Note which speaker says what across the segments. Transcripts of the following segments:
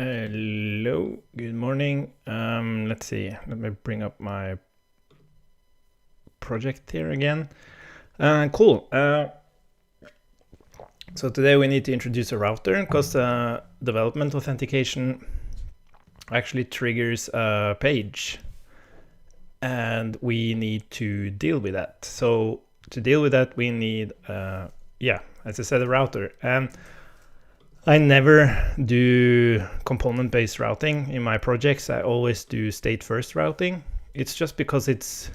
Speaker 1: Hello, good morning. Let's see, let me bring up my project here again. Cool. So today we need to introduce a router because development authentication actually triggers a page and we need to deal with that. So to deal with that, we need, as I said, a router. I never do component-based routing in my projects. I always do state-first routing. It's just because it's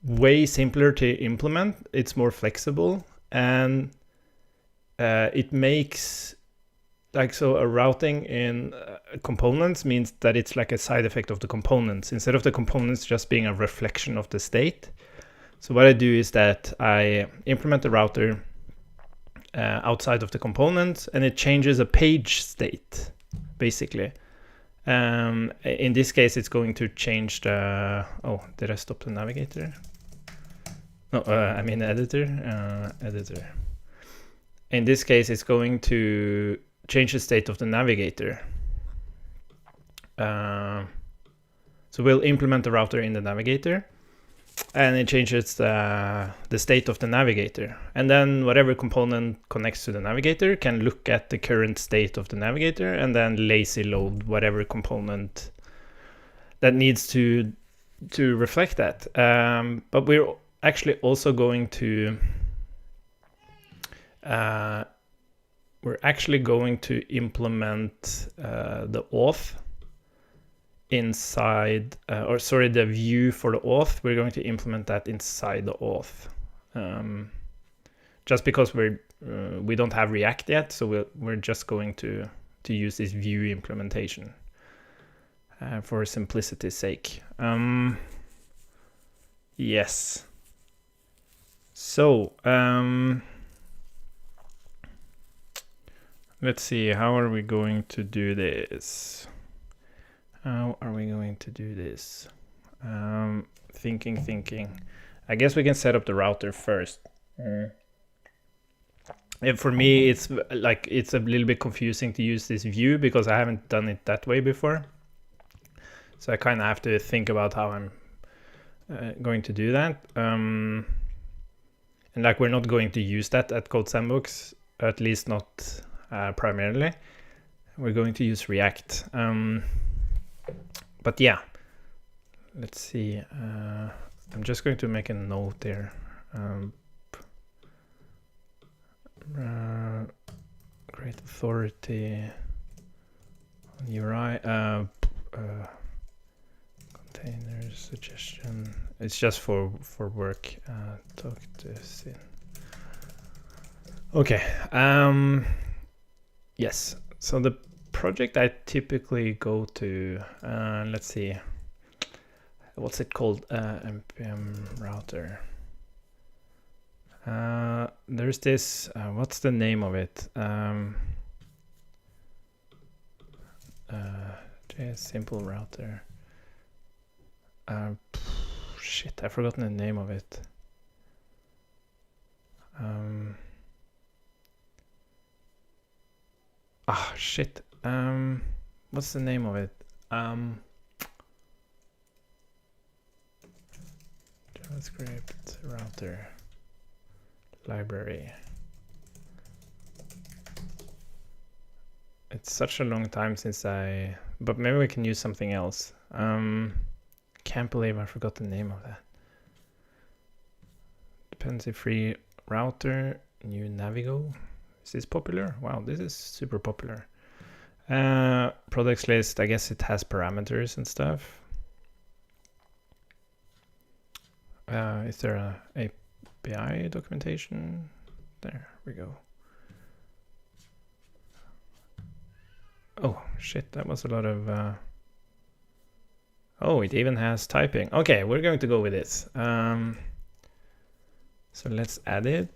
Speaker 1: way simpler to implement. It's more flexible, and it makes a routing in components means that it's like a side effect of the components instead of the components just being a reflection of the state. So what I do is that I implement the router outside of the component, and it changes a page state, basically. In this case, it's going to change the... Oh, did I stop the navigator? No, I mean editor. Editor. In this case, it's going to change the state of the navigator. So we'll implement the router in the navigator, and it changes the state of the navigator. And then whatever component connects to the navigator can look at the current state of the navigator and then lazy load whatever component that needs to reflect that. But we're actually also going to implement the auth inside, the view for the auth. We're going to implement that inside the auth, just because we don't have React yet, so we're just going to use this view implementation for simplicity's sake. Yes. So let's see, how are we going to do this? How are we going to do this? Thinking. I guess we can set up the router first. And for me, it's a little bit confusing to use this view because I haven't done it that way before. So I kind of have to think about how I'm going to do that. And we're not going to use that at Codesandbox, at least not primarily. We're going to use React. But yeah, let's see. I'm just going to make a note there. Great authority on URI. Container suggestion. It's just for work. Talk to Sin. Okay. Yes. So the project I typically go to, let's see, what's it called? npm router. There's this, what's the name of it? JS simple router. Shit, I've forgotten the name of it. Shit. What's the name of it? JavaScript router library. It's such a long time since but maybe we can use something else. Can't believe I forgot the name of that. Dependency free router, new Navigo. Is this popular? Wow, this is super popular. Products list, I guess it has parameters and stuff. Is there a API documentation? There we go. Oh shit, that was a lot of... Oh, it even has typing. Okay, we're going to go with this. So let's add it.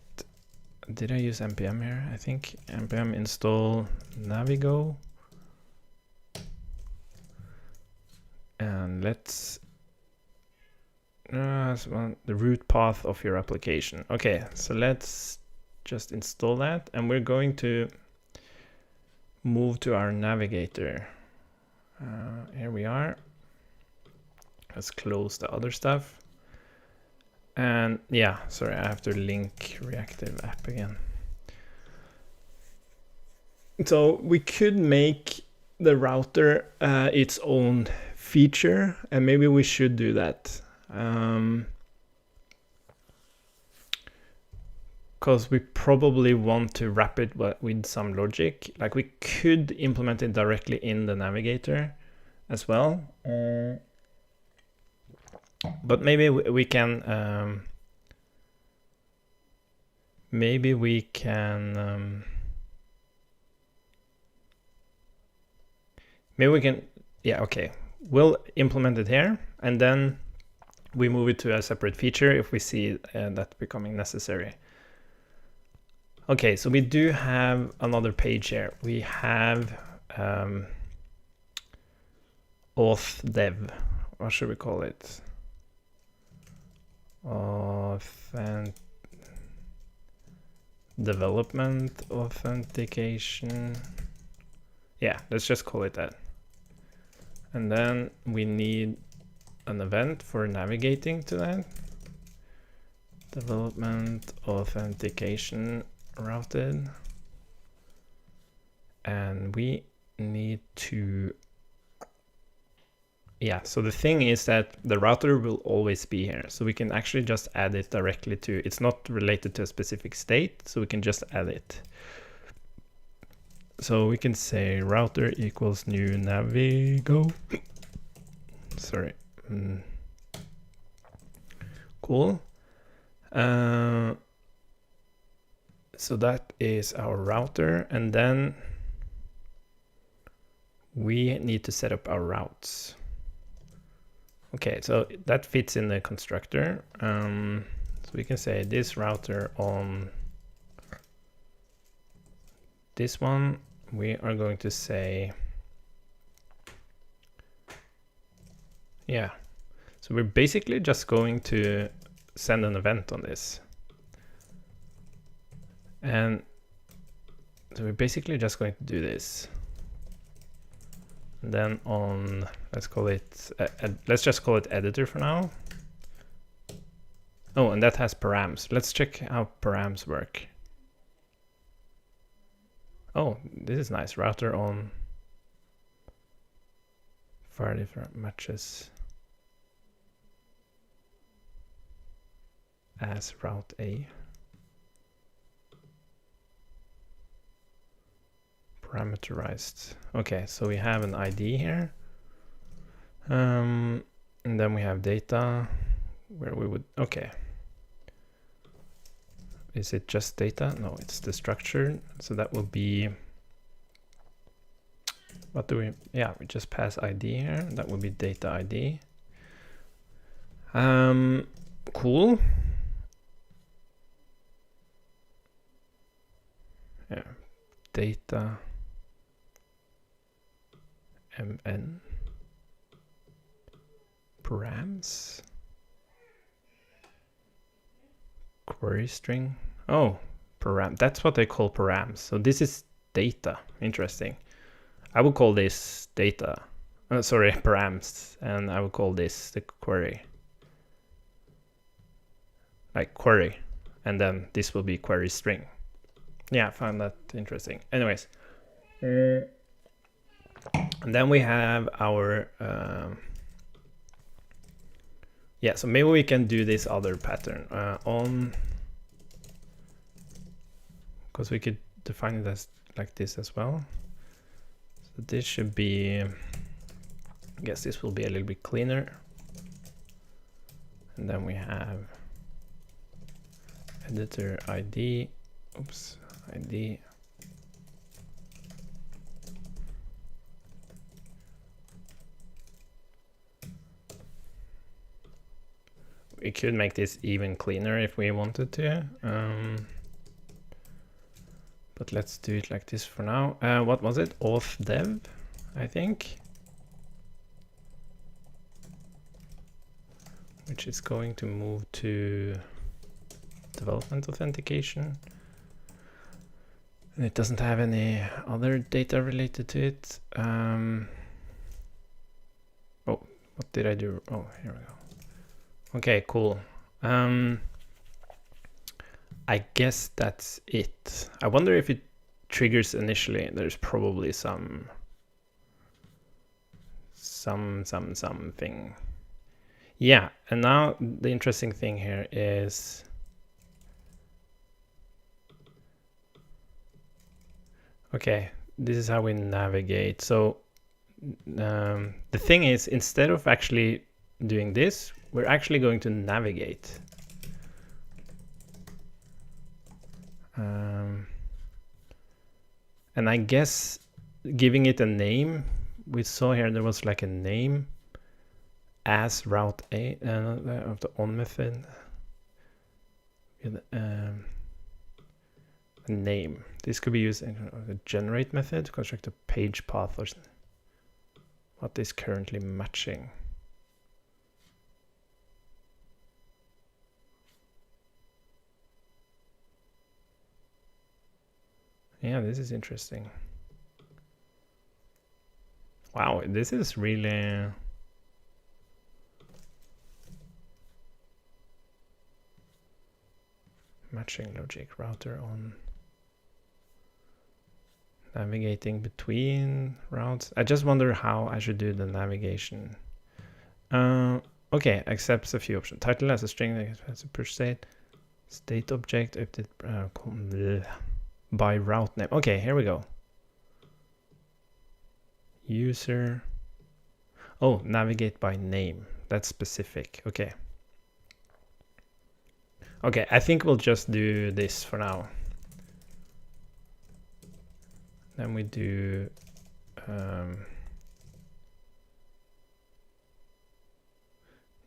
Speaker 1: Did I use npm here? I think npm install Navigo. And let's the root path of your application. Okay, so let's just install that, and we're going to move to our navigator. Here we are. Let's close the other stuff. And yeah, sorry, I have to link reactive app again. So we could make the router its own feature, and maybe we should do that. Because we probably want to wrap it with some logic. Like we could implement it directly in the navigator as well. But maybe we can yeah, okay. We'll implement it here, and then we move it to a separate feature if we see that becoming necessary. Okay, so we do have another page here. We have auth dev. What should we call it? Development authentication. Yeah, let's just call it that. And then we need an event for navigating to that. Development authentication routed. And we need to, yeah, so the thing is that the router will always be here. So we can actually just add it directly to, it's not related to a specific state, so we can just add it. So we can say router equals new navigo. Sorry. Cool. So that is our router, and then we need to set up our routes. Okay, so that fits in the constructor. So we can say this router on this one, we are going to say, yeah. So we're basically just going to send an event on this. And so we're basically just going to do this. And then on, let's call it, let's just call it editor for now. Oh, and that has params. Let's check how params work. Oh, this is nice. Router on fire different matches as route A. Parameterized. Okay, so we have an ID here. And then we have data where we would, okay. Is it just data? No, it's the structure. So that will be, what do we, yeah, we just pass ID here. That would be data ID. Cool. Yeah, data mn params query string. Oh, param, that's what they call params. So this is data. Interesting. I would call this data, sorry, params, and I would call this the query, like query, and then this will be query string. Yeah, I found that interesting. Anyways, and then we have our yeah, so maybe we can do this other pattern on, because we could define it as like this as well. So this should be, I guess this will be a little bit cleaner. And then we have editor ID, oops, ID. We could make this even cleaner if we wanted to, but let's do it like this for now. What was it? Auth dev, I think, which is going to move to development authentication. And it doesn't have any other data related to it. What did I do? Oh, here we go. Okay, cool. I guess that's it. I wonder if it triggers initially. There's probably something. Yeah, and now the interesting thing here is okay, this is how we navigate. So the thing is, instead of actually doing this, we're actually going to navigate. And I guess giving it a name, we saw here there was like a name as route A of the on method. A name. This could be used in the generate method to construct a page path or what is currently matching. Yeah, this is interesting. Wow, this is really matching logic router on navigating between routes. I just wonder how I should do the navigation. Okay, accepts a few options. Title as a string, as a push state object, update by route name. Okay, here we go. User. Oh, navigate by name. That's specific. Okay. Okay, I think we'll just do this for now. Then we do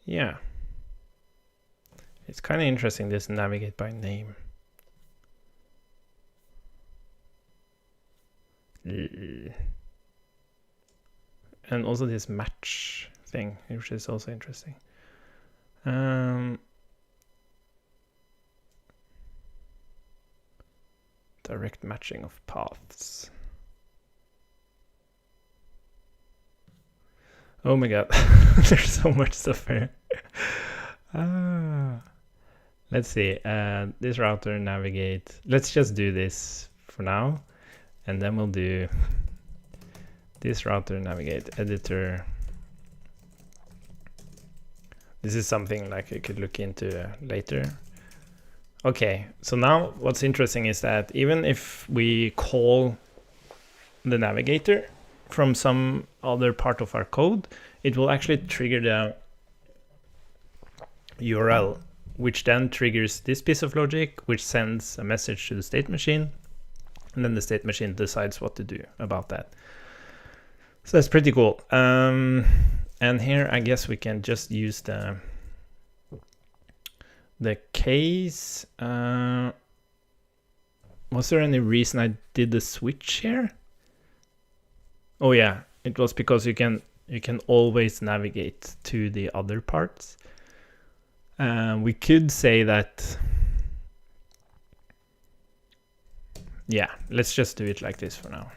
Speaker 1: yeah. It's kind of interesting, this navigate by name. And also this match thing, which is also interesting. Direct matching of paths. Oh my god, there's so much stuff here. Let's see, this router navigate. Let's just do this for now, and then we'll do this router navigate editor. This is something like I could look into later. Okay, so now what's interesting is that even if we call the navigator from some other part of our code, it will actually trigger the URL, which then triggers this piece of logic, which sends a message to the state machine, and then the state machine decides what to do about that. So that's pretty cool. And here I guess we can just use the case. Was there any reason I did the switch here? Oh yeah, it was because you can always navigate to the other parts. We could say that, yeah, let's just do it like this for now.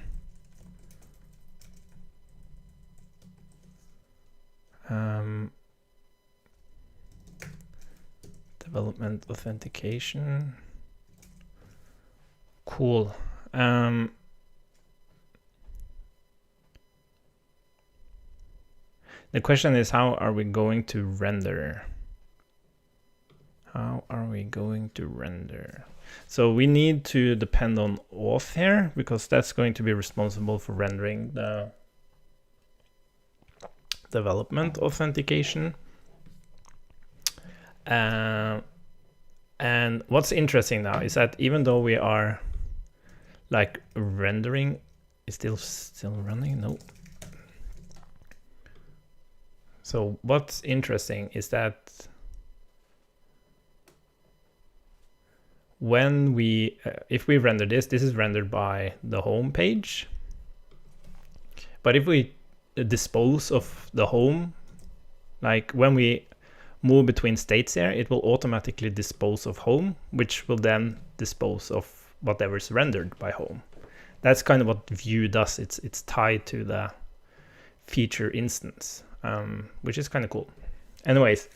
Speaker 1: Development authentication. Cool. The question is, how are we going to render? How are we going to render? So we need to depend on auth here, because that's going to be responsible for rendering the development authentication. And what's interesting now is that even though we are like rendering, is still running? No. So what's interesting is that when we, if we render this is rendered by the home page. But if we dispose of the home, like when we move between states here, it will automatically dispose of home, which will then dispose of whatever's rendered by home. That's kind of what view does. It's tied to the feature instance. which is kind of cool. Anyways,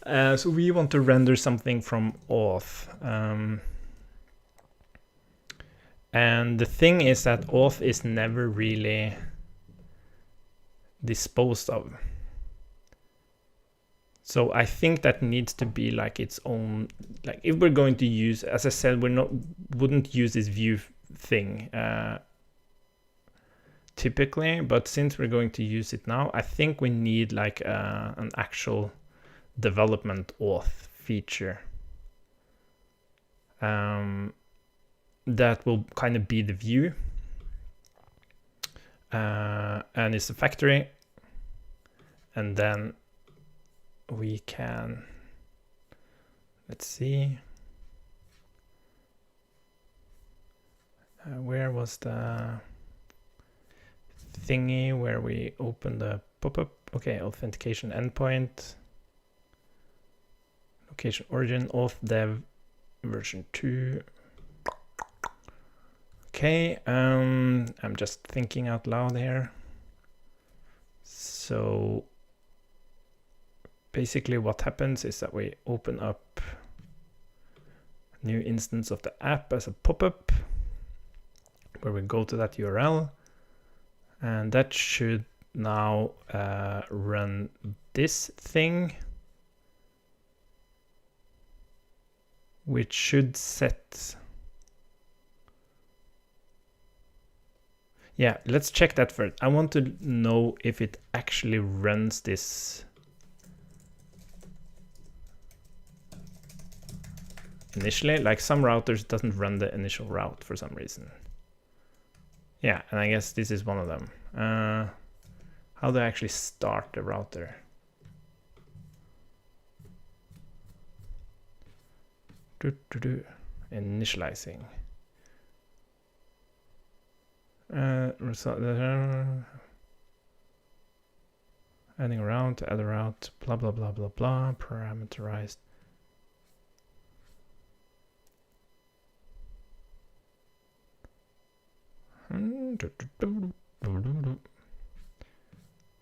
Speaker 1: so we want to render something from auth. And the thing is that auth is never really disposed of. So I think that needs to be like its own, like if we're going to use, as I said, wouldn't use this view thing typically, but since we're going to use it now, I think we need like an actual development auth feature that will kind of be the view, and it's a factory, and then we can, let's see, where was the thingy where we open the pop-up? Okay, authentication endpoint, location origin, auth dev version 2. Okay, I'm just thinking out loud here. So basically what happens is that we open up a new instance of the app as a pop-up where we go to that URL, and that should now run this thing, which should set, yeah, let's check that first. I want to know if it actually runs this initially. Like some routers doesn't run the initial route for some reason. Yeah, and I guess this is one of them. How do I actually start the router? Initializing. Adding a route, add a route, blah blah blah blah blah, parameterized.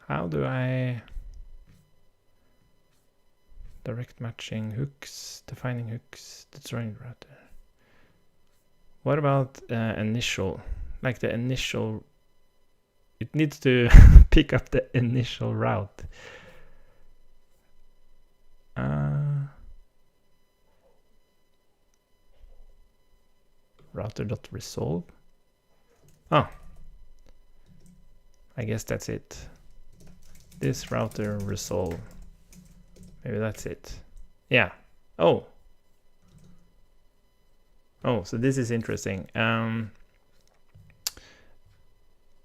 Speaker 1: How do I direct matching hooks, defining hooks, destroying router? What about initial? Like the initial, it needs to pick up the initial route. Router.resolve. Oh, I guess that's it. This router resolve. Maybe that's it. Yeah. Oh. Oh, so this is interesting.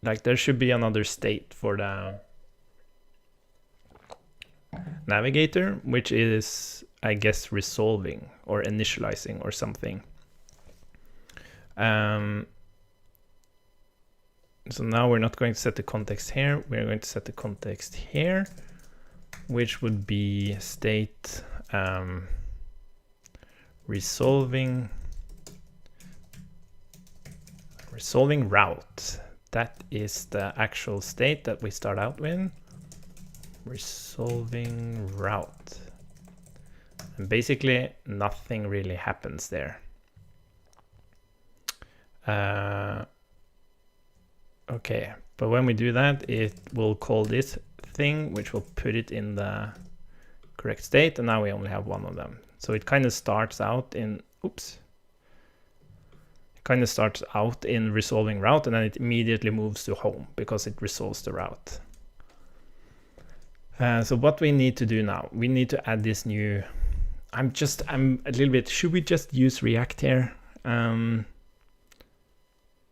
Speaker 1: Like there should be another state for the navigator, which is, I guess, resolving or initializing or something. So now we're not going to set the context here. We're going to set the context here, which would be state resolving route. That is the actual state that we start out with. Resolving route. And basically nothing really happens there. Okay, but when we do that, it will call this thing, which will put it in the correct state, and now we only have one of them. So it kind of starts out in, oops. It kind of starts out in resolving route, and then it immediately moves to home because it resolves the route. So what we need to do now, we need to add this new, I'm a little bit, should we just use React here?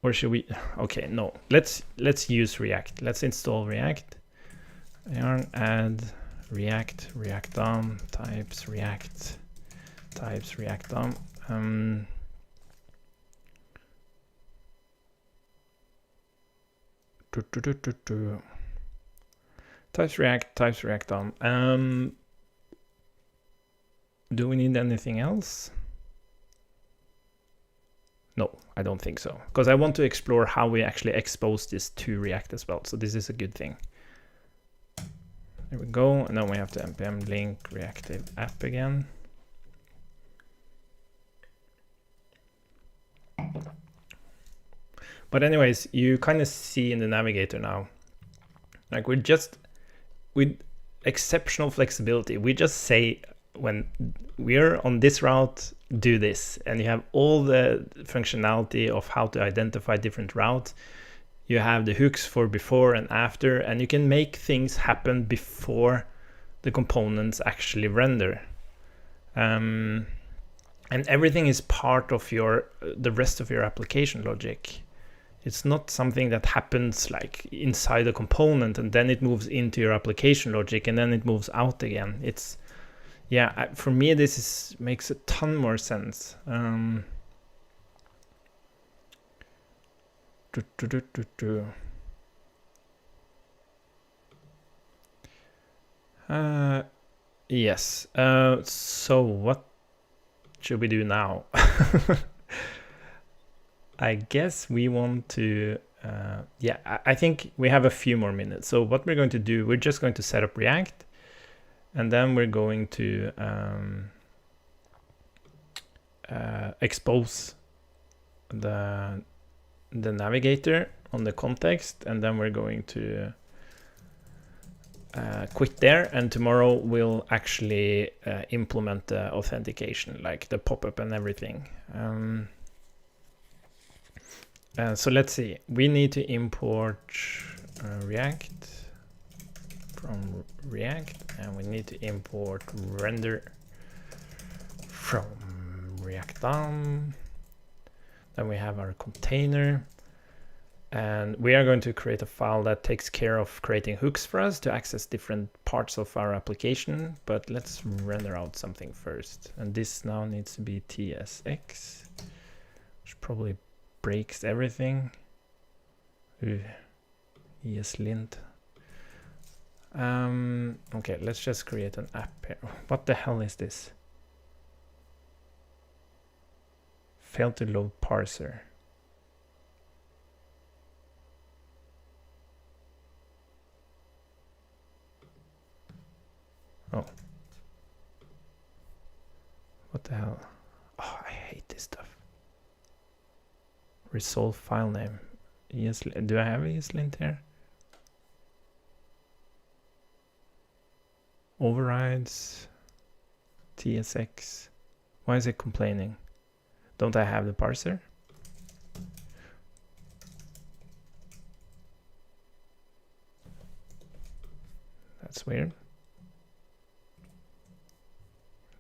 Speaker 1: Or should we, okay, no, let's use React. Let's install React. Yarn add React, React DOM, types React DOM. Types React DOM. Do we need anything else? No, I don't think so, because I want to explore how we actually expose this to React as well. So this is a good thing. There we go. And then we have to npm link reactive app again. But anyways, you kind of see in the navigator now, like with exceptional flexibility, we just say when we're on this route, do this, and you have all the functionality of how to identify different routes. You have the hooks for before and after, and you can make things happen before the components actually render. And everything is part of the rest of your application logic. It's not something that happens like inside a component and then it moves into your application logic and then it moves out again. It's, yeah, for me this makes a ton more sense. Yes. So what should we do now? I guess we want to, yeah, I think we have a few more minutes. So what we're going to do, we're just going to set up React, and then we're going to expose the navigator on the context, and then we're going to quit there, and tomorrow we'll actually implement the authentication, like the pop-up and everything. So let's see, we need to import React from React, and we need to import render from React DOM. Then we have our container, and we are going to create a file that takes care of creating hooks for us to access different parts of our application. But let's render out something first, and this now needs to be tsx, which probably breaks everything. Ooh, ESLint. Okay, let's just create an app here. What the hell is this? Failed to load parser. Oh. What the hell? Oh, I hate this stuff. Resolve file name. ESLint. Do I have ESLint here? Overrides. TSX. Why is it complaining? Don't I have the parser? That's weird.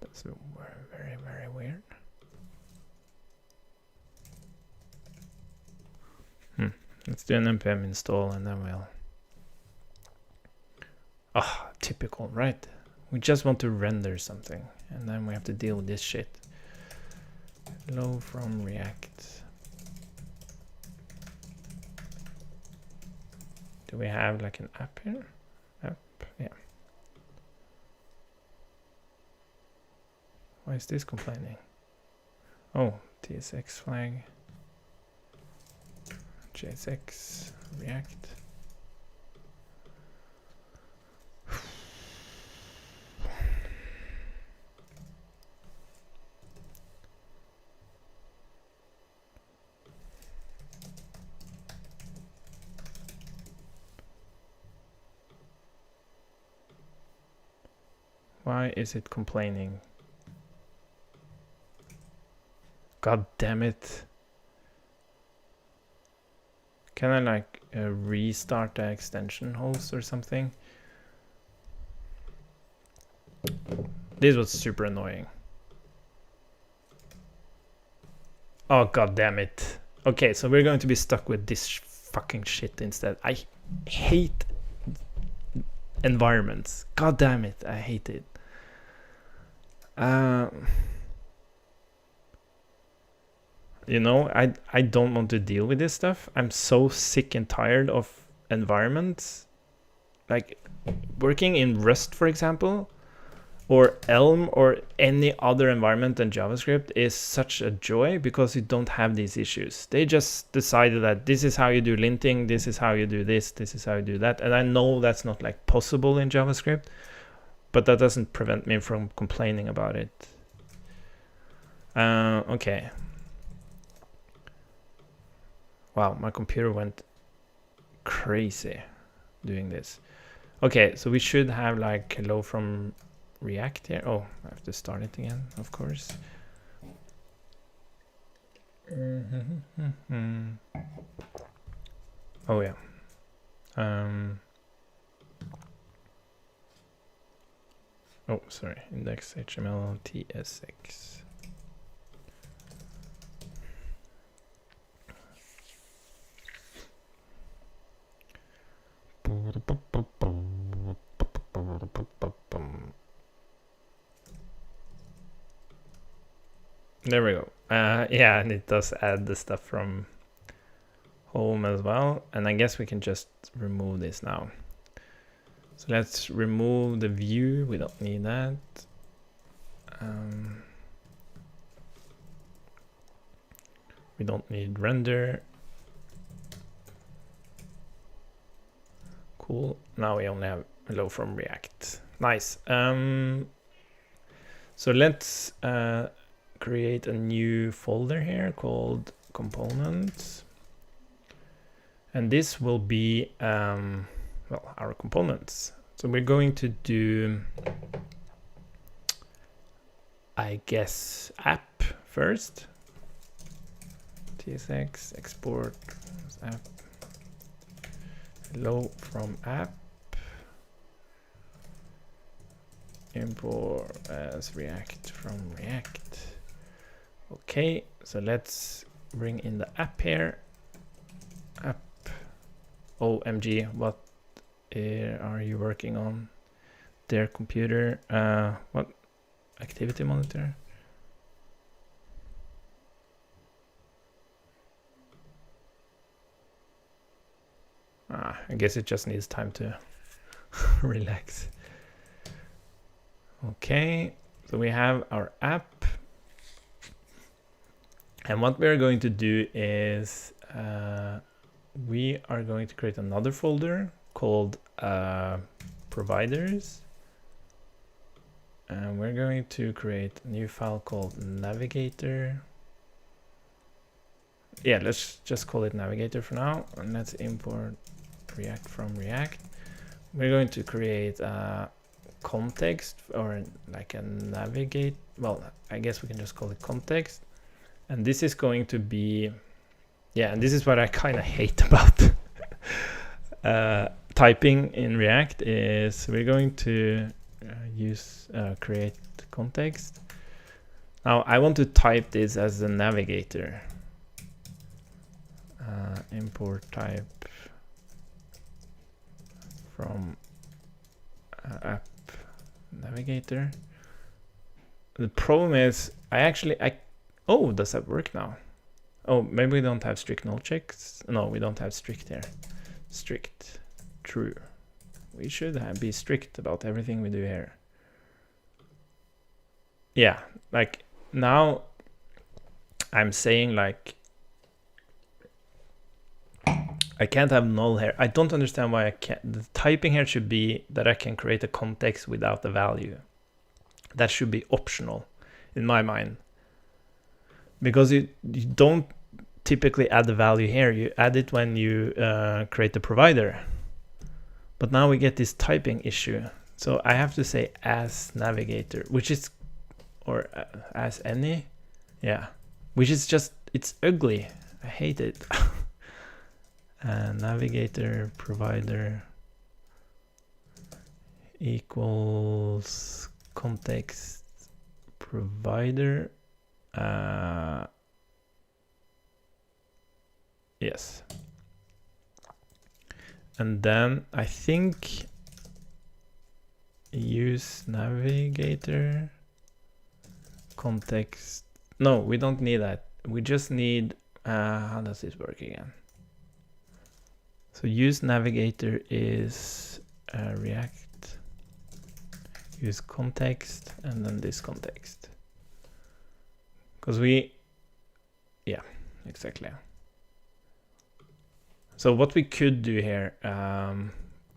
Speaker 1: That's very, very weird. Let's do an npm install, and then we'll... Ah, typical, right? We just want to render something, and then we have to deal with this shit. Hello from React. Do we have like an app here? App, yeah. Why is this complaining? Oh, TSX flag. JSX, React. Why is it complaining? God damn it. Can I like restart the extension host or something? This was super annoying. Oh, god damn it. Okay, so we're going to be stuck with this fucking shit instead. I hate environments. God damn it, I hate it. You know, I don't want to deal with this stuff. I'm so sick and tired of environments. Like working in Rust, for example, or Elm or any other environment than JavaScript is such a joy because you don't have these issues. They just decided that this is how you do linting, this is how you do this is how you do that. And I know that's not like possible in JavaScript, but that doesn't prevent me from complaining about it. Okay. Wow, my computer went crazy doing this. Okay, so we should have like hello from React here. Oh, I have to start it again, of course. Oh yeah. Oh, sorry. Index HTML TSX. There we go. Yeah, and it does add the stuff from home as well. And I guess we can just remove this now. So let's remove the view. We don't need that. We don't need render. Cool. Now we only have hello from React. Nice. So let's create a new folder here called components. And this will be, well, our components. So we're going to do, I guess, app first. TSX, export app. Hello from app. Import as React from React. Okay, so let's bring in the app here. App. OMG, what are you working on? Their computer. What? Activity monitor? I guess it just needs time to relax. Okay, so we have our app. And what we're going to do is we are going to create another folder called providers. And we're going to create a new file called navigator. Yeah, let's just call it navigator for now. And let's import React from React. We're going to create a context or like a navigate. Well, I guess we can just call it context. And this is going to be, yeah, and this is what I kind of hate about typing in React is we're going to use create context. Now I want to type this as a navigator. Import type from app navigator. The problem is oh, does that work now? Oh, maybe we don't have strict null checks. No, we don't have strict here. Strict, true. We should be strict about everything we do here. Yeah, like now I'm saying like I can't have null here. I don't understand why I can't. The typing here should be that I can create a context without the value. That should be optional in my mind. Because you don't typically add the value here. You add it when you create the provider. But now we get this typing issue. So I have to say as navigator, which is, or as any. Yeah, which is just, it's ugly. I hate it. Navigator provider equals context provider. Yes. And then I think use navigator context. No, we don't need that. We just need, how does this work again? So use navigator is React use context and then this context. Because yeah, exactly. So what we could do here,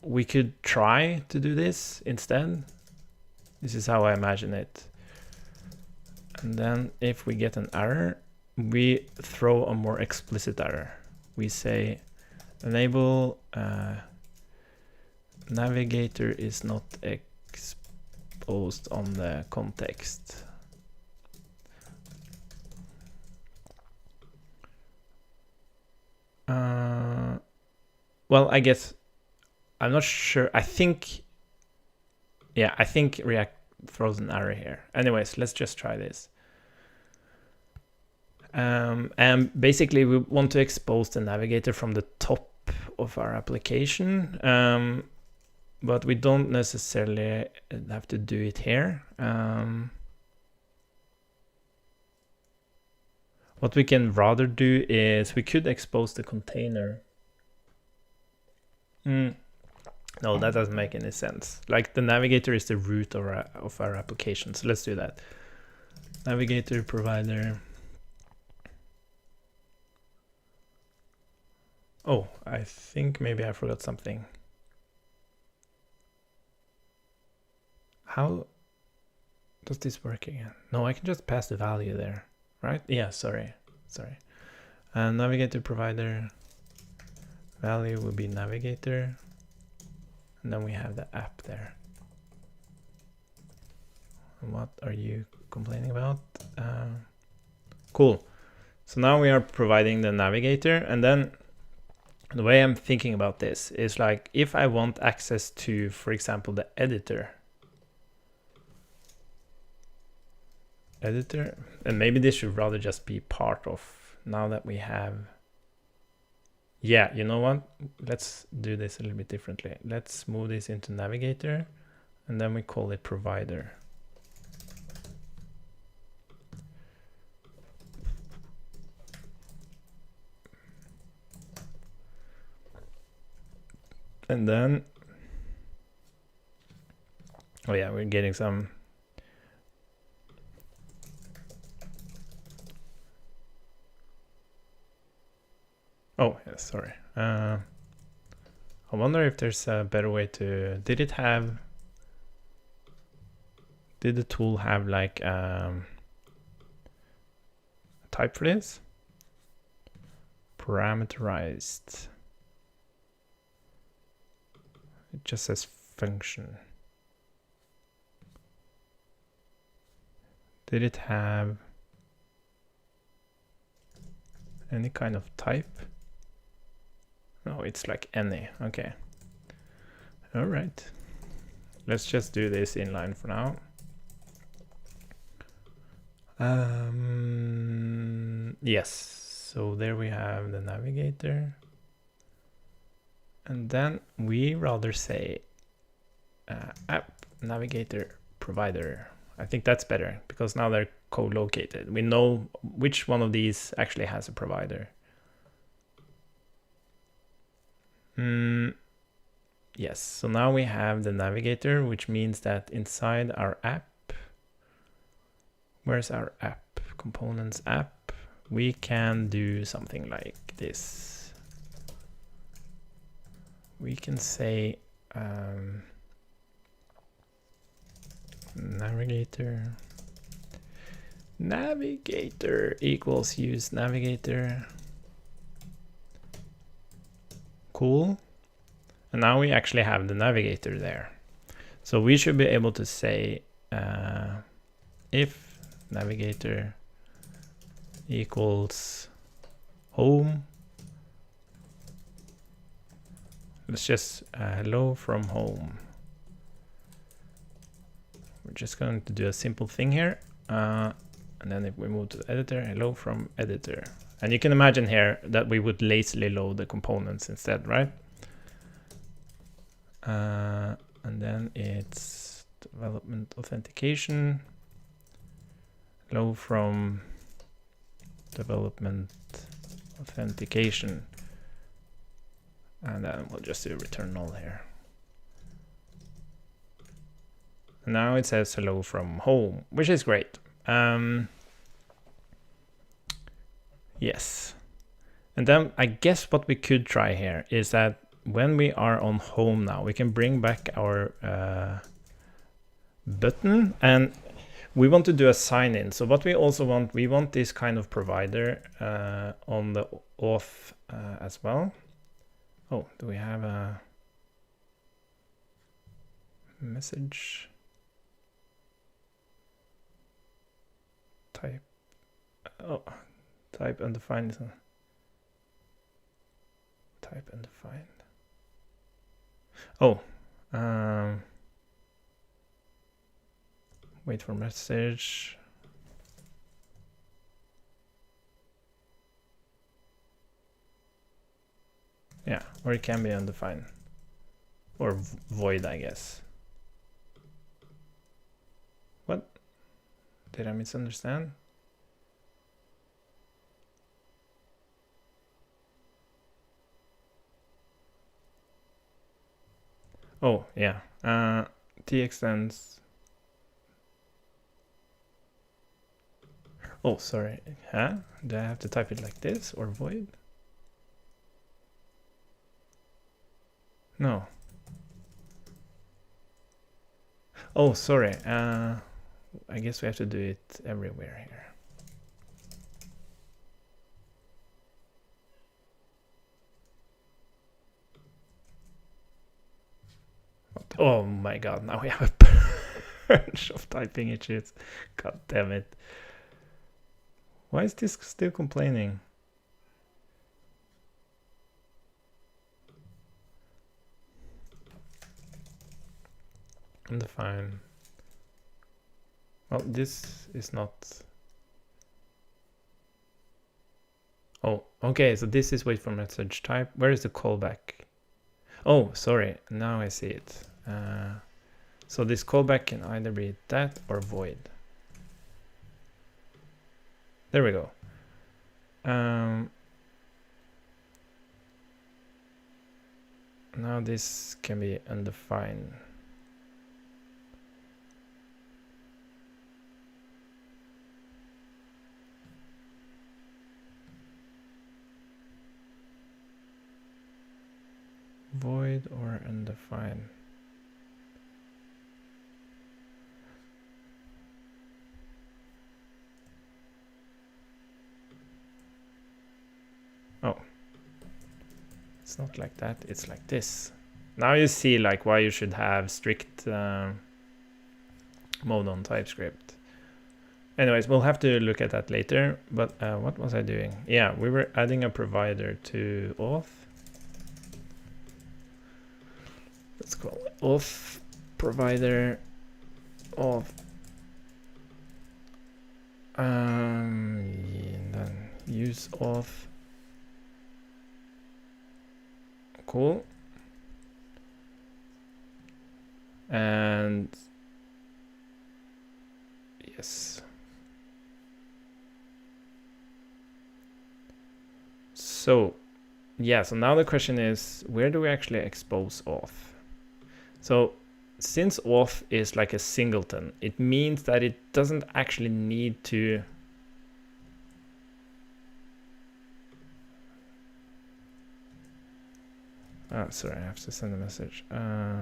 Speaker 1: we could try to do this instead. This is how I imagine it. And then if we get an error, we throw a more explicit error. We say enable navigator is not exposed on the context. Well, I guess I'm not sure. I think React throws an error here. Anyways, let's just try this. And basically we want to expose the navigator from the top of our application, but we don't necessarily have to do it here. What we can rather do is we could expose the container. No, that doesn't make any sense. Like the navigator is the root of our application. So let's do that. Navigator provider. Oh, I think maybe I forgot something. How does this work again? No, I can just pass the value there, right? Yeah, sorry. And navigator provider value will be navigator. And then we have the app there. What are you complaining about? Cool. So now we are providing the navigator, and then the way I'm thinking about this is like if I want access to, for example, the editor, and maybe this should rather just be part of, now that we have, yeah, you know what? Let's do this a little bit differently. Let's move this into navigator, and then we call it provider. And then, oh yeah, we're getting some. Oh, yeah, sorry. I wonder if there's a better way to, did the tool have like a type for this? Parameterized. It just says function. Did it have any kind of type? No, it's like any. Okay. All right. Let's just do this inline for now. Yes. So there we have the navigator. And then we rather say app navigator provider. I think that's better because now they're co-located. We know which one of these actually has a provider. Yes, so now we have the navigator, which means that inside our app, where's our app? Components app, we can do something like this. We can say navigator equals use navigator. Cool. And now we actually have the navigator there. So we should be able to say if navigator equals home. Let's just hello from home. We're just going to do a simple thing here. And then if we move to the editor, hello from editor. And you can imagine here that we would lazily load the components instead, right? And then it's development authentication. Hello from development authentication. And then we'll just do return null here. Now it says hello from home, which is great. Yes. And then I guess what we could try here is that when we are on home now, we can bring back our button, and we want to do a sign in. So what we also want, we want this kind of provider on the auth as well. Oh, do we have a message? Type. Oh, type undefined. Type undefined. Oh, wait for message. Yeah, or it can be undefined. Or void, I guess. What? Did I misunderstand? Oh, yeah. T extends. Oh, sorry. Huh? Do I have to type it like this or void? No. Oh, sorry. I guess we have to do it everywhere here. Oh my god, now we have a bunch of typing issues. God damn it. Why is this still complaining? Undefined. Well, this is not... Oh, okay, so this is wait for message type. Where is the callback? Oh, sorry, now I see it. So this callback can either be that or void. There we go. Now this can be undefined. Void or undefined. Oh, it's not like that, it's like this. Now you see like why you should have strict mode on TypeScript. Anyways, we'll have to look at that later, but what was I doing? Yeah, we were adding a provider to auth. Let's call it auth provider of then use auth. Cool. And yes. So yeah, so now the question is, where do we actually expose auth? So since auth is like a singleton, it means that it doesn't actually need to sorry, I have to send a message. I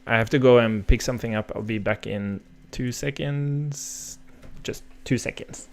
Speaker 1: have to go and pick something up. I'll be back in 2 seconds. Just 2 seconds.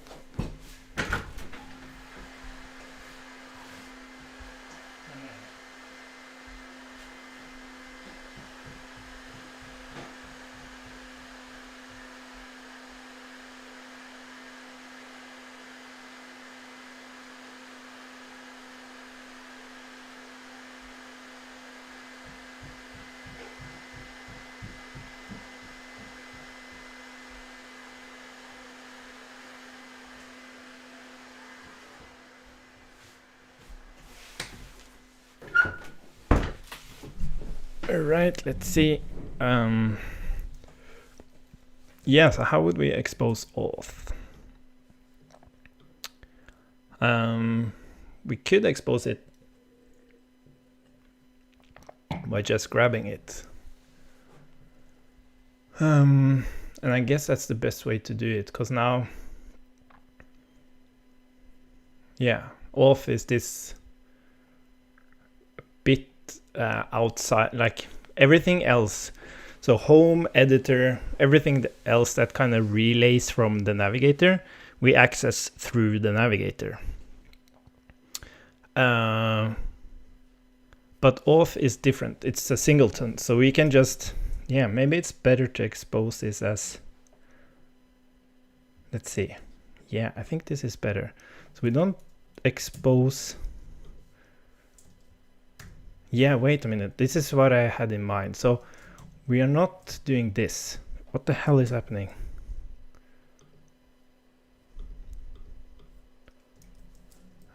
Speaker 1: All right, let's see. Yeah, so how would we expose auth? We could expose it by just grabbing it. And I guess that's the best way to do it, because now, yeah, auth is this bit outside, like everything else. So home, editor, everything else that kind of relays from the navigator, we access through the navigator. But auth is different. It's a singleton, so we can just, yeah, maybe it's better to expose this as, let's see. Yeah, I think this is better. So we don't expose. Yeah, wait a minute. This is what I had in mind. So we are not doing this. What the hell is happening?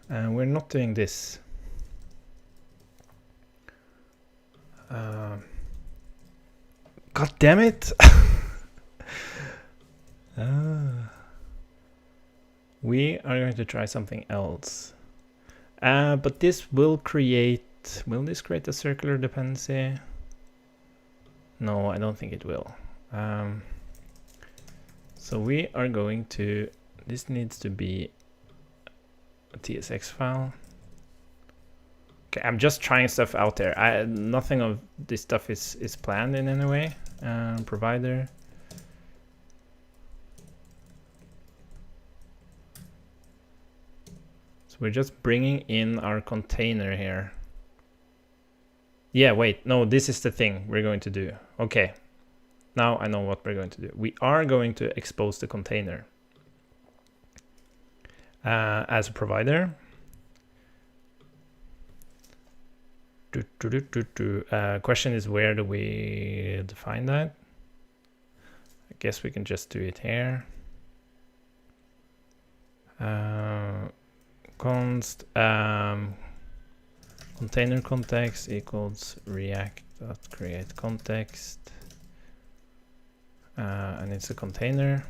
Speaker 1: We're not doing this. God damn it! We are going to try something else. But this will create... Will this create a circular dependency? No, I don't think it will. So we are going to... This needs to be a TSX file. Okay, I'm just trying stuff out there. Nothing of this stuff is planned in any way. Provider. So we're just bringing in our container here. Yeah, wait, no, this is the thing we're going to do. Okay, now I know what we're going to do. We are going to expose the container as a provider. Question is, where do we define that? I guess we can just do it here. Const container context equals react.create context, and it's a container,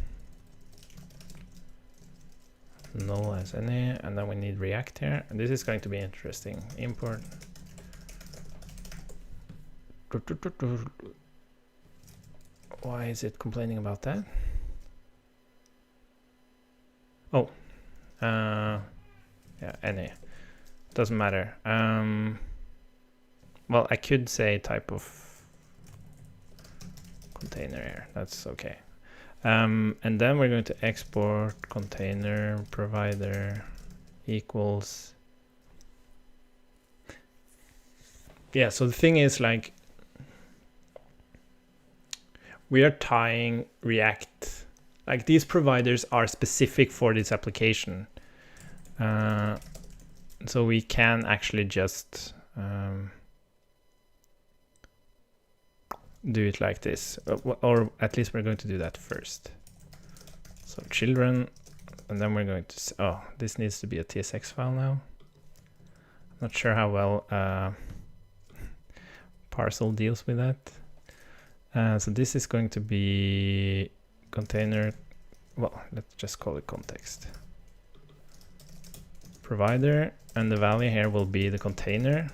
Speaker 1: null as any, and then we need react here, and this is going to be interesting. Import. Why is it complaining about that? Oh, yeah, any. Doesn't matter. Well, I could say type of container here. That's okay. And then we're going to export container provider equals. Yeah, so the thing is, like, we are tying React. Like, these providers are specific for this application. So we can actually just do it like this, or at least we're going to do that first. So children, and then we're going to, oh, this needs to be a TSX file now. I'm not sure how well Parcel deals with that. So this is going to be container, well, let's just call it context. Provider, and the value here will be the container.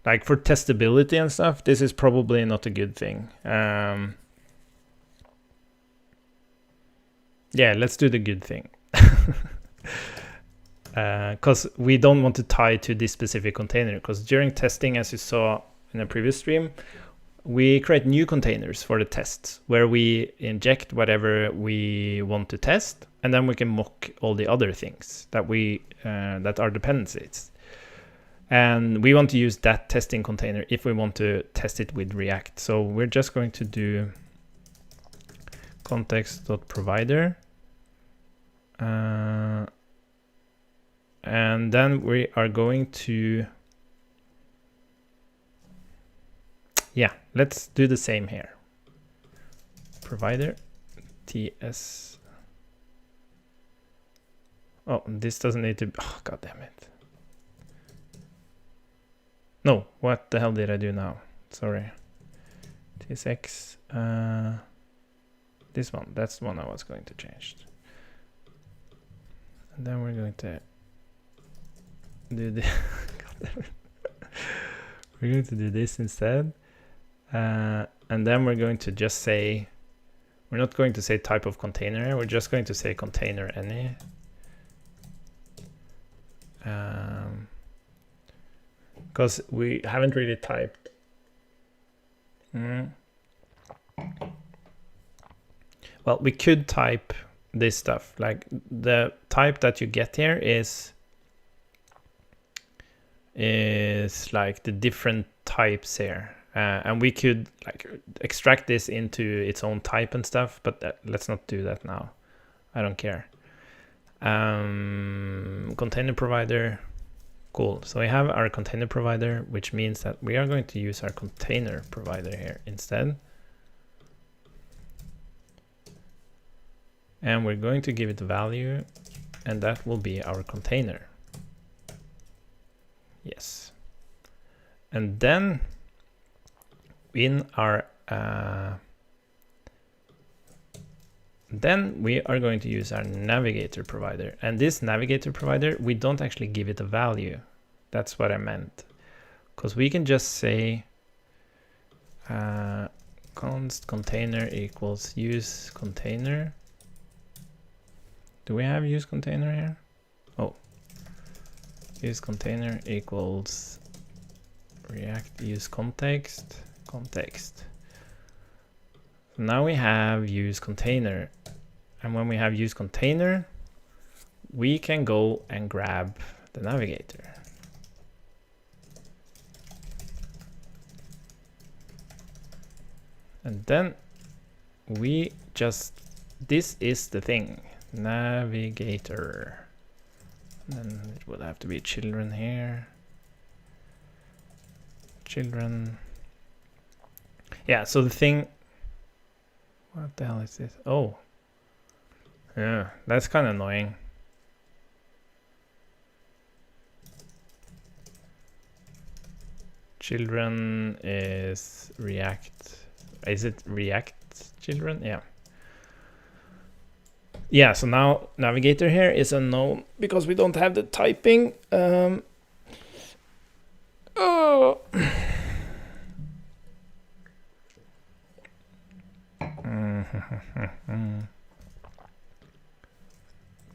Speaker 1: Like for testability and stuff, this is probably not a good thing. Yeah, let's do the good thing. Because we don't want to tie to this specific container, because during testing, as you saw in a previous stream, we create new containers for the tests where we inject whatever we want to test, and then we can mock all the other things that we that are dependencies. And we want to use that testing container if we want to test it with React. So we're just going to do context.provider. And then we are going to, yeah, let's do the same here. Provider TS. Oh, this doesn't need to, oh, God damn it. No, what the hell did I do now? Sorry. TSX, this one, that's the one I was going to change. And then we're going to do the, God damn it. we're going to do this instead. And then we're going to just say, we're not going to say type of container here, we're just going to say container any. Because we haven't really typed. Well, we could type this stuff. Like the type that you get here is like the different types here. And we could like extract this into its own type and stuff, but let's not do that now. I don't care. Container provider. Cool. So we have our container provider, which means that we are going to use our container provider here instead. And we're going to give it a value, and that will be our container. Yes. And then in our then we are going to use our navigator provider, and this navigator provider, we don't actually give it a value. That's what I meant, because we can just say const container equals use container. Do we have use container here? Oh, use container equals React use context. Now we have use container, and when we have use container, we can go and grab the navigator. And then we just, this is the thing, navigator. And then it would have to be children here. Children. Yeah, so the thing, what the hell is this? Oh, yeah, that's kind of annoying. Children is React. Is it React children? Yeah. Yeah, so now navigator here is unknown because we don't have the typing. Oh.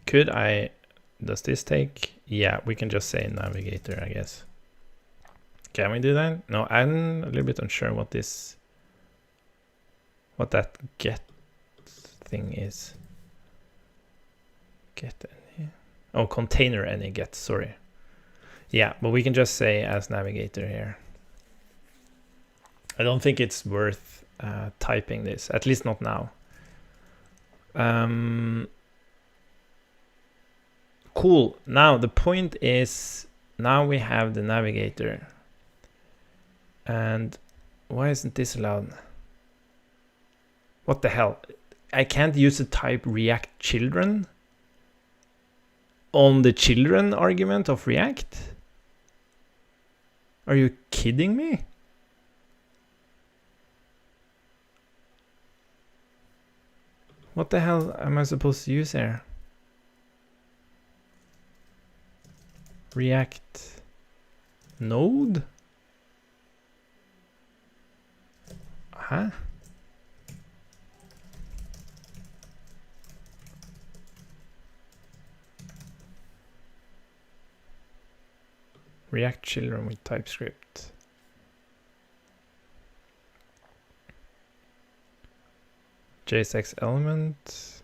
Speaker 1: Could I, does this take? Yeah, we can just say navigator, I guess. Can we do that? No, I'm a little bit unsure what this, what that get thing is. Get any? Oh, container any get, sorry. Yeah, but we can just say as navigator here. I don't think it's worth typing this, at least not now. Cool. Now the point is, now we have the navigator. And why isn't this allowed? What the hell? I can't use the type React children on the children argument of React? Are you kidding me? What the hell am I supposed to use here? React node? Huh? React children with TypeScript. JSX element.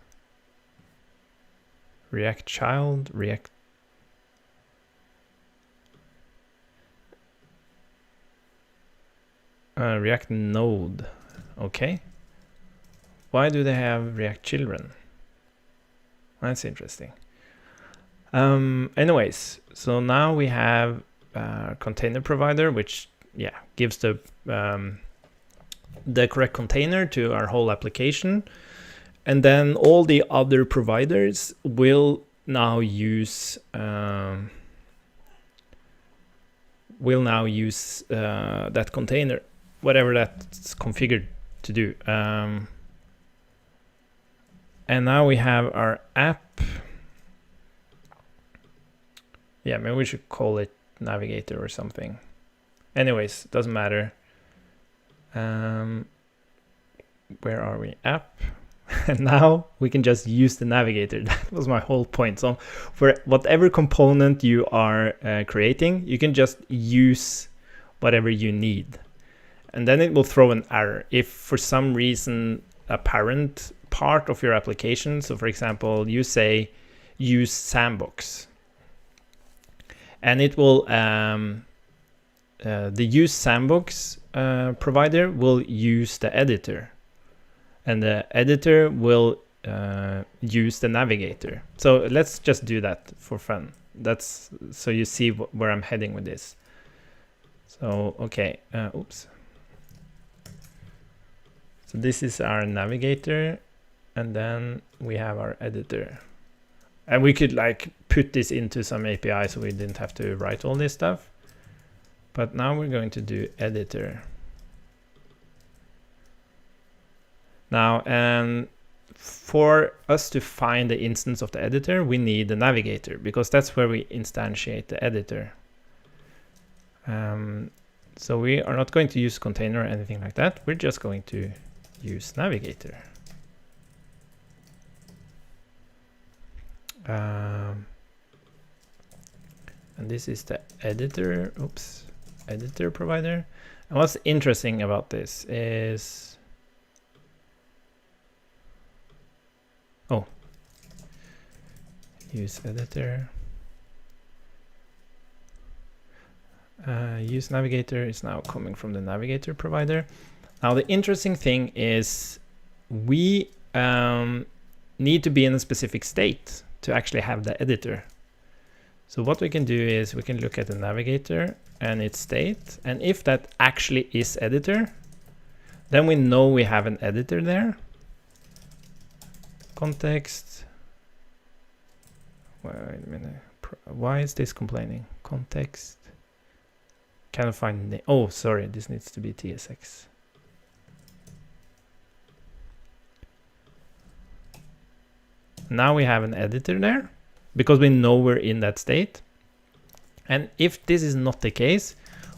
Speaker 1: React child. React. React node. Okay. Why do they have React children? That's interesting. Anyways, so now we have container provider, which gives the correct container to our whole application, and then all the other providers will now use that container, whatever that's configured to do. And now we have our app. Yeah, maybe we should call it navigator or something. Anyways, doesn't matter. Where are we? App. And now we can just use the navigator. That was my whole point. So for whatever component you are creating, you can just use whatever you need. And then it will throw an error. If for some reason a parent part of your application, so for example, you say use Sandbox, and it will, the use Sandbox provider will use the editor, and the editor will use the navigator. So let's just do that for fun. That's so you see where I'm heading with this. So, okay, oops. So this is our navigator, and then we have our editor. And we could like put this into some API so we didn't have to write all this stuff. But now we're going to do editor. Now, and for us to find the instance of the editor, we need the navigator, because that's where we instantiate the editor. So we are not going to use container or anything like that. We're just going to use navigator. And this is the editor, oops, editor provider. And what's interesting about this is, oh, use editor. Use navigator is now coming from the navigator provider. Now the interesting thing is we need to be in a specific state to actually have the editor. So what we can do is we can look at the navigator and its state, and if that actually is editor, then we know we have an editor there. Context. Wait a minute. Why is this complaining? Context. Cannot find the, oh, sorry, this needs to be TSX. Now we have an editor there because we know we're in that state. And if this is not the case,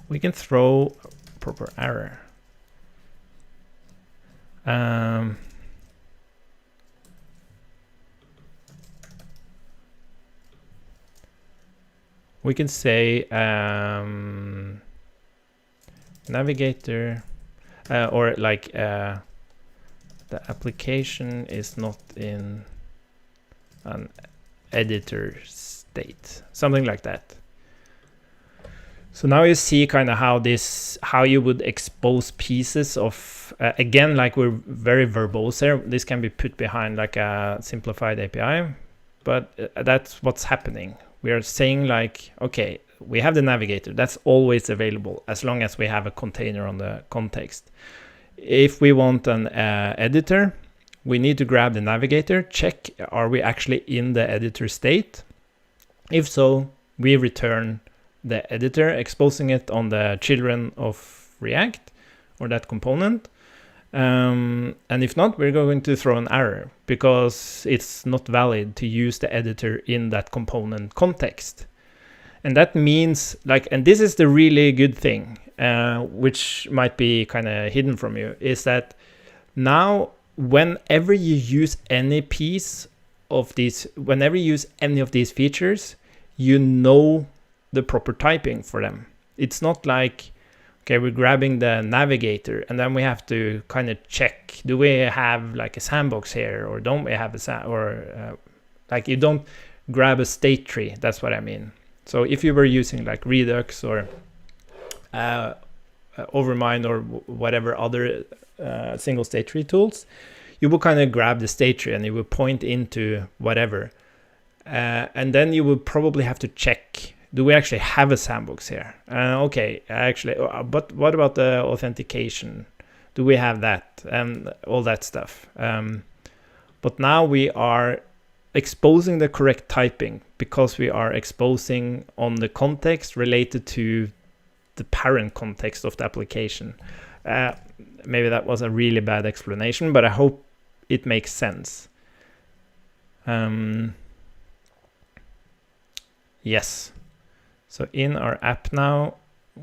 Speaker 1: we can throw proper error. We can say navigator or like the application is not in an editor state, something like that. So now you see kind of how you would expose pieces of, again, like we're very verbose here. This can be put behind like a simplified API, but that's what's happening. We are saying like, okay, we have the navigator. That's always available as long as we have a container on the context. If we want an editor, we need to grab the navigator, check, are we actually in the editor state? If so, we return the editor, exposing it on the children of React or that component. And if not, we're going to throw an error because it's not valid to use the editor in that component context. And that means like, and this is the really good thing, which might be kind of hidden from you, is that now whenever you use any piece of these, whenever you use any of these features, you know the proper typing for them. It's not like, okay, we're grabbing the navigator and then we have to kind of check, do we have like a sandbox here or don't we have a like you don't grab a state tree. That's what I mean. So if you were using like Redux or Overmind or whatever other single state tree tools, you will kind of grab the state tree and you will point into whatever. And then you will probably have to check, do we actually have a sandbox here? Okay, actually, but what about the authentication? Do we have that? And all that stuff. But now we are exposing the correct typing because we are exposing on the context related to the parent context of the application. Maybe that was a really bad explanation, but I hope it makes sense. Yes. So in our app now,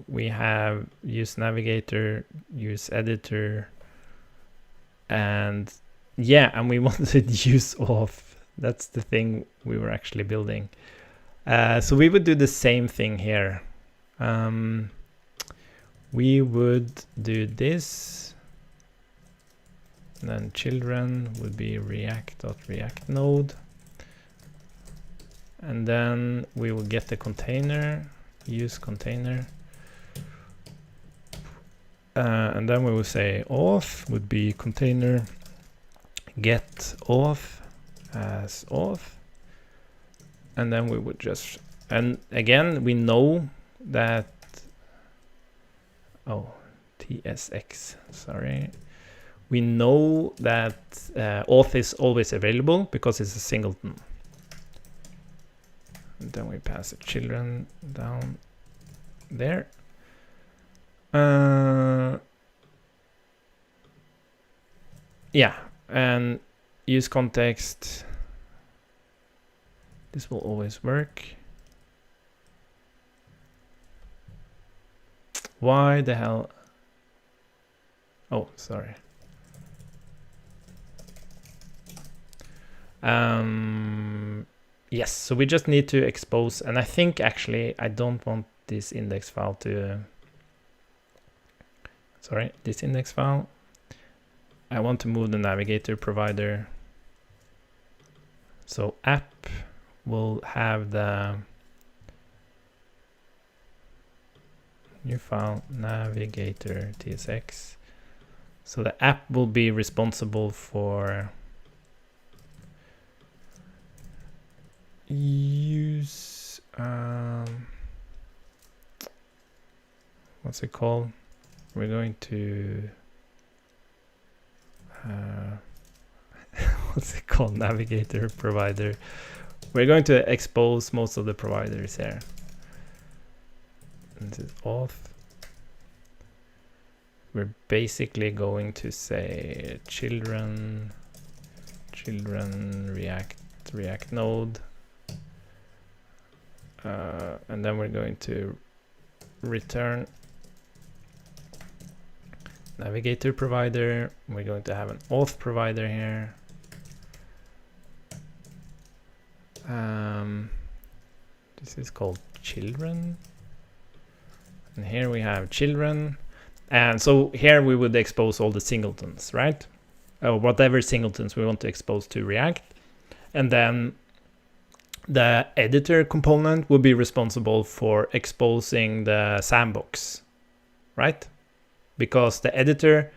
Speaker 1: we have use navigator, use editor, and yeah, and we wanted use auth. That's the thing we were actually building. So we would do the same thing here. We would do this, and then children would be react.react node, and then we will get the container, use container, and then we will say auth would be container get auth as auth, and then we would just, and again we know that, oh, TSX, sorry, we know that auth is always available because it's a singleton. And then we pass the children down there. Yeah, and use context. This will always work. Why the hell? Oh, sorry. Yes, so we just need to expose, and I think actually I don't want this index file to, sorry, this index file. I want to move the navigator provider. So app will have the new file navigator tsx. So the app will be responsible for use, what's it called? We're going to what's it called? Navigator provider. We're going to expose most of the providers here. This is auth. We're basically going to say children react node, and then we're going to return navigator provider. We're going to have an auth provider here. This is called children, and here we have children, and so here we would expose all the singletons, right? Whatever singletons we want to expose to React, and then the editor component will be responsible for exposing the sandbox, right? Because the editor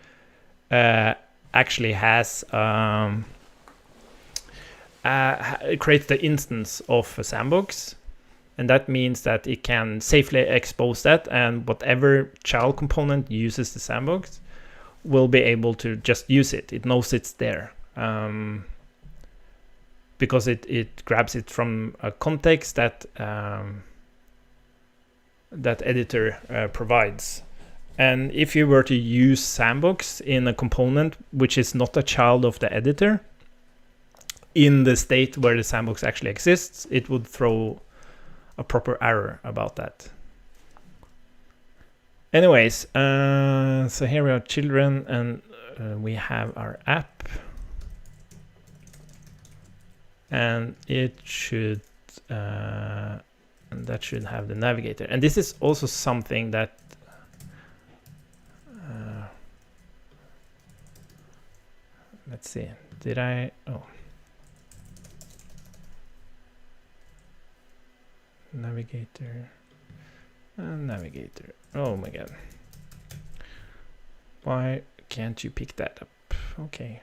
Speaker 1: actually has it creates the instance of a sandbox, and that means that it can safely expose that, and whatever child component uses the sandbox will be able to just use it. It knows it's there because it grabs it from a context that that editor provides. And if you were to use sandbox in a component which is not a child of the editor, in the state where the sandbox actually exists, it would throw a proper error about that. Anyways, so here we are children, and we have our app, and it should and that should have the navigator. And this is also something that let's see, did I, oh, navigator, navigator, oh my god, why can't you pick that up? Okay,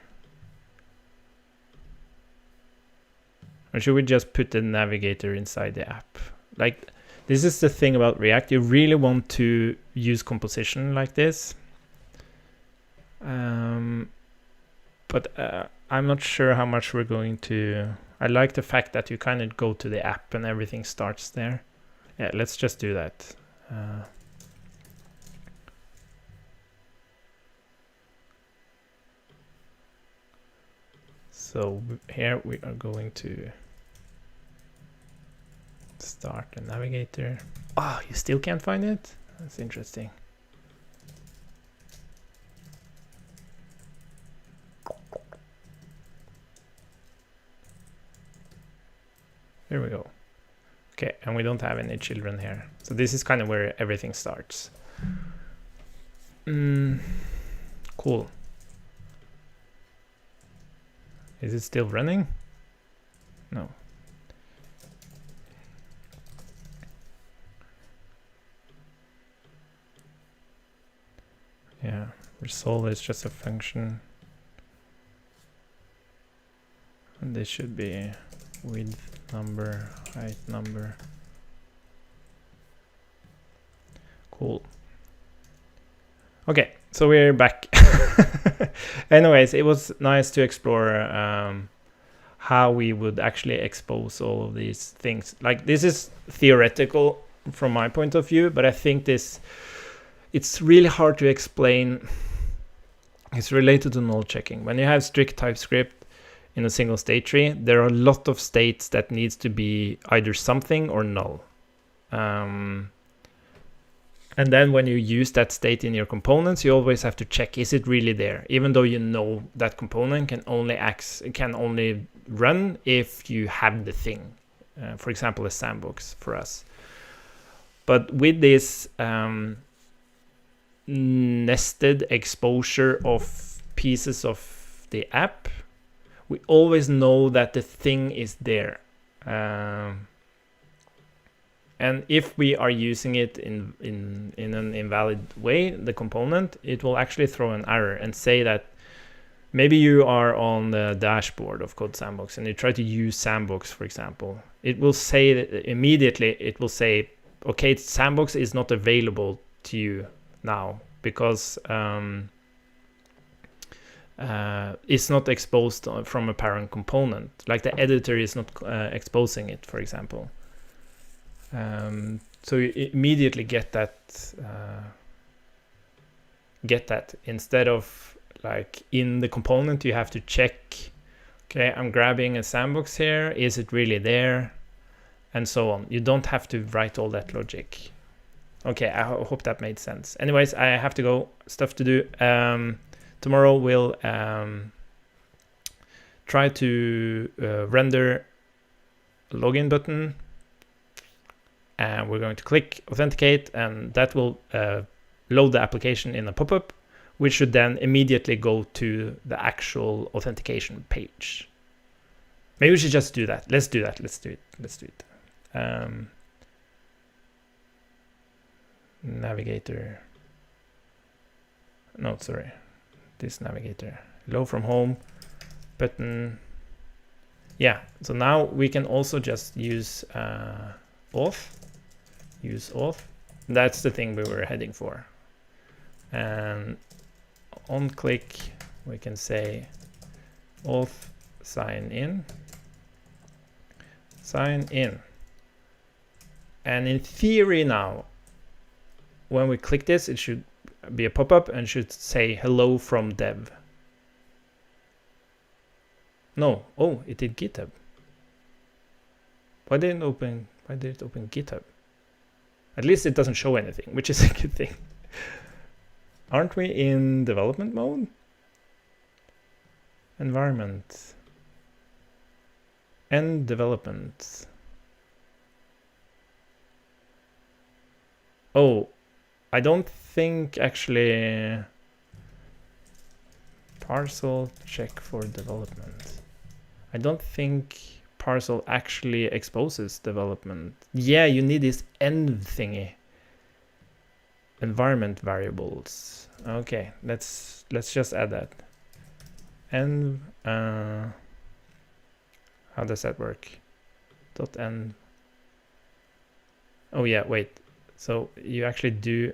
Speaker 1: or should we just put the navigator inside the app? Like, this is the thing about React, you really want to use composition like this, but I'm not sure how much we're going to. I like the fact that you kind of go to the app and everything starts there. Yeah, let's just do that. So here we are going to start the navigator. Oh, you still can't find it? That's interesting. Here we go. Okay, and we don't have any children here. So this is kind of where everything starts. Cool. Is it still running? No. Yeah, result is just a function. And this should be width number, height number. Cool. Okay, so we're back. Anyways, it was nice to explore how we would actually expose all of these things. Like, this is theoretical from my point of view, but I think it's really hard to explain. It's related to null checking. When you have strict TypeScript in a single state tree, there are a lot of states that needs to be either something or null. And then when you use that state in your components, you always have to check, is it really there? Even though you know that component can only run if you have the thing. For example, a sandbox for us. But with this nested exposure of pieces of the app, we always know that the thing is there. And if we are using it in an invalid way, the component, it will actually throw an error and say that maybe you are on the dashboard of Codesandbox and you try to use Sandbox, for example. It will say that immediately, it will say, okay, Sandbox is not available to you now because it's not exposed from a parent component. Like the editor is not exposing it, for example. So you immediately get that instead of like in the component you have to check, okay, I'm grabbing a sandbox here, is it really there, and so on. You don't have to write all that logic. Okay, I hope that made sense. Anyways, I have to go, stuff to do. Tomorrow we'll try to render a login button. And we're going to click authenticate, and that will load the application in a pop-up, which should then immediately go to the actual authentication page. Maybe we should just do that. Let's do that. Let's do it. Navigator. No, sorry. This navigator. Load from home button. Yeah. So now we can also just use auth. Use auth. That's the thing we were heading for. And on click, we can say auth sign in. Sign in. And in theory now, when we click this, it should be a pop-up and should say hello from dev. No. Oh, it did GitHub. Why did it open GitHub? At least it doesn't show anything, which is a good thing. Aren't we in development mode? Environment. End development. Oh, I don't think actually parcel check for development. I don't think parcel actually exposes development. Yeah, you need this end thingy. Environment variables. Okay, let's just add that. And how does that work? .end. Oh yeah, wait. So you actually do.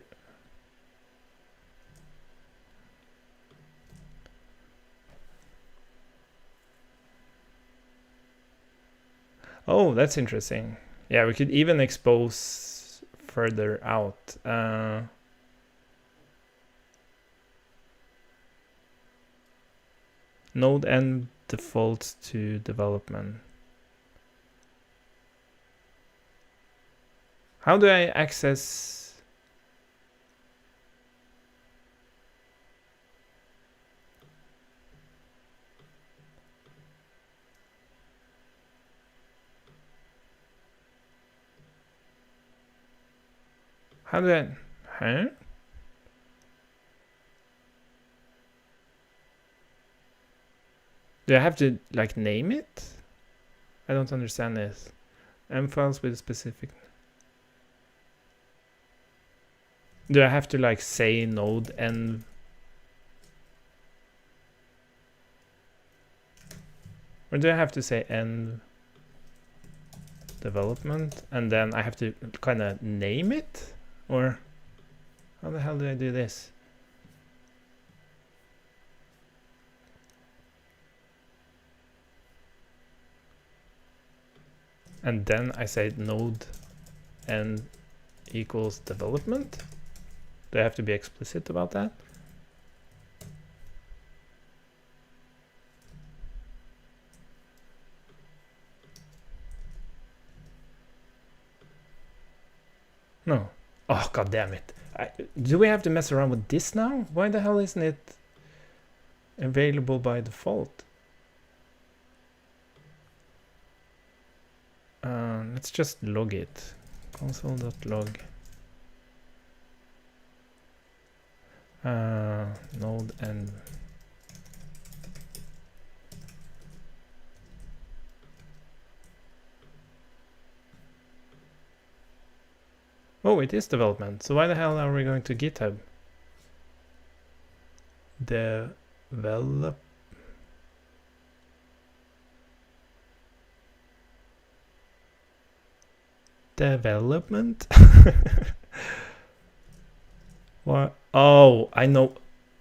Speaker 1: Oh, that's interesting. Yeah, we could even expose further out. Node end defaults to development. How do I access How do I... Huh? Do I have to like name it? I don't understand this. M-files with specific... Do I have to like say node and... Or do I have to say end development and then I have to kind of name it? Or how the hell do I do this? And then I say node end equals development. Do I have to be explicit about that? No. Oh, god damn it. Do we have to mess around with this now? Why the hell isn't it available by default? Let's just log it. Console.log. Node and oh, it is development. So why the hell are we going to GitHub? Development? What? Oh, I know.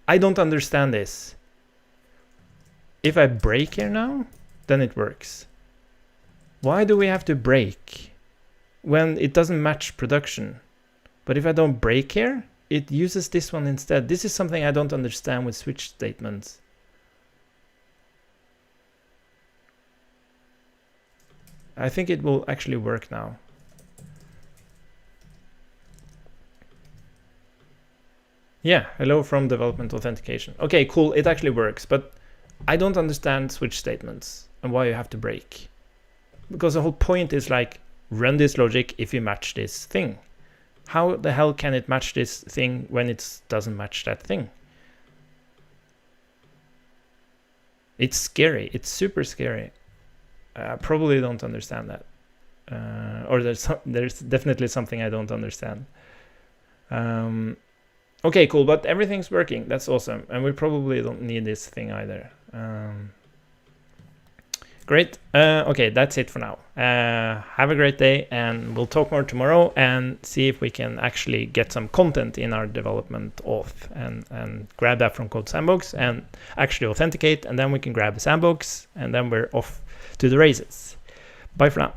Speaker 1: I don't understand this. If I break here now, then it works. Why do we have to break when it doesn't match production? But if I don't break here, it uses this one instead. This is something I don't understand with switch statements. I think it will actually work now. Yeah, hello from development authentication. Okay, cool, it actually works, but I don't understand switch statements and why you have to break. Because the whole point is like, run this logic if you match this thing. How the hell can it match this thing when it doesn't match that thing? It's scary, it's super scary. I probably don't understand that. Or there's definitely something I don't understand. Okay, cool, but everything's working. That's awesome. And we probably don't need this thing either. Great. Okay, that's it for now. Have a great day, and we'll talk more tomorrow and see if we can actually get some content in our development auth and grab that from Codesandbox and actually authenticate, and then we can grab a sandbox, and then we're off to the races. Bye for now.